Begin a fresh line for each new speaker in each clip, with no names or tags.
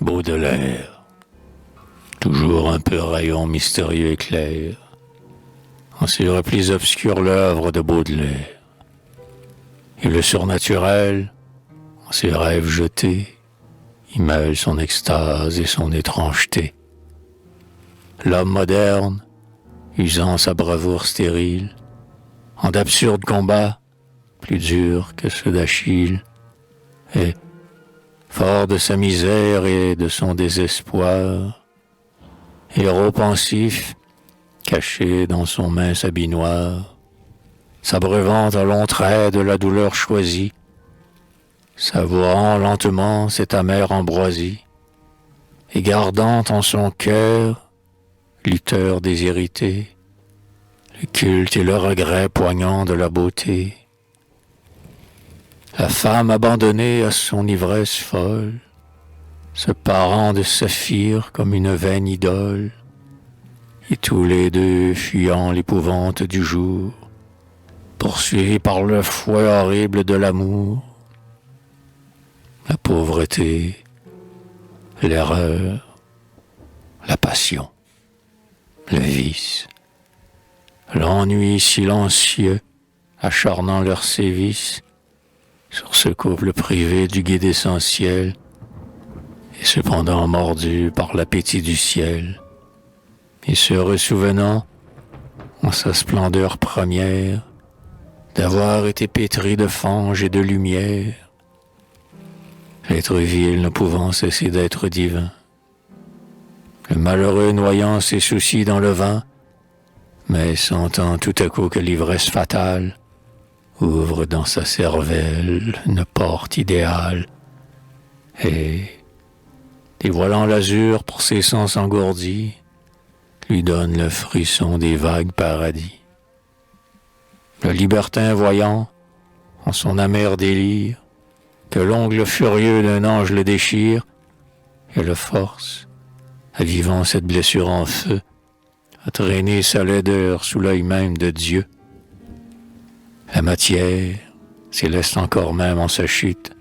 Baudelaire, toujours un peu rayon mystérieux éclair, en ses replis obscurs l'œuvre de Baudelaire. Et le surnaturel, en ses rêves jetés, y mêle son extase et son étrangeté. L'homme moderne, usant sa bravoure stérile, en d'absurdes combats, plus durs que ceux d'Achille, et, fort de sa misère et de son désespoir, héros pensif, caché dans son mince habit noir, s'abreuvant à longs traits de la douleur choisie, savourant lentement cette amère ambroisie, et gardant en son cœur, lutteur désirité, le culte et le regret poignant de la beauté. La femme abandonnée à son ivresse folle, se parant de saphir comme une vaine idole, et tous les deux fuyant l'épouvante du jour, poursuivis par le fouet horrible de l'amour, la pauvreté, l'erreur, la passion, le vice, l'ennui silencieux acharnant leurs sévices sur ce couple privé du guide essentiel et cependant mordu par l'appétit du ciel, et se ressouvenant en sa splendeur première d'avoir été pétri de fange et de lumière, l'être vil ne pouvant cesser d'être divin, le malheureux noyant ses soucis dans le vin, mais sentant tout à coup que l'ivresse fatale ouvre dans sa cervelle une porte idéale, et, dévoilant l'azur pour ses sens engourdis, lui donne le frisson des vagues paradis. Le libertin voyant, en son amer délire, que l'ongle furieux d'un ange le déchire, et le force, avivant cette blessure en feu, à traîner sa laideur sous l'œil même de Dieu. La matière, céleste encore même en sa chute,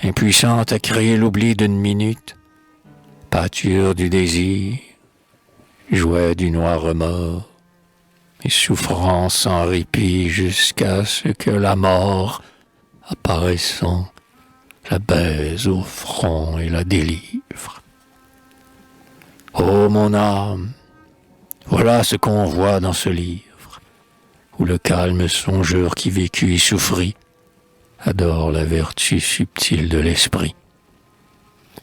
impuissante à créer l'oubli d'une minute, pâture du désir, jouet du noir remords, et souffrance sans répit jusqu'à ce que la mort, apparaissant, la baise au front et la délivre. Ô mon âme, voilà ce qu'on voit dans ce livre, où le calme songeur qui vécut et souffrit adore la vertu subtile de l'esprit.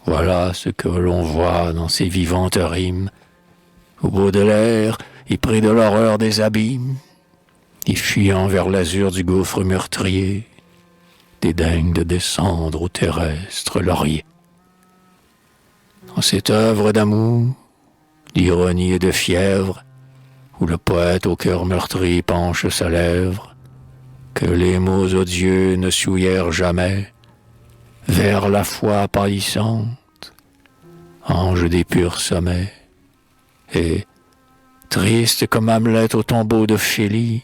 Voilà ce que l'on voit dans ces vivantes rimes, où Baudelaire est pris de l'horreur des abîmes, et fuyant vers l'azur du gouffre meurtrier, dédaigne de descendre au terrestre laurier. Dans cette œuvre d'amour, d'ironie et de fièvre, où le poète au cœur meurtri penche sa lèvre, que les mots odieux ne souillèrent jamais, vers la foi pâlissante, ange des purs sommets, et, triste comme Hamlet au tombeau d'Ophélie,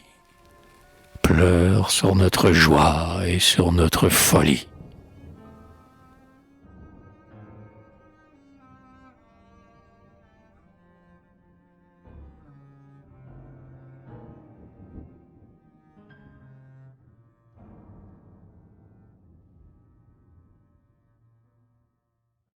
pleure sur notre joie et sur notre folie.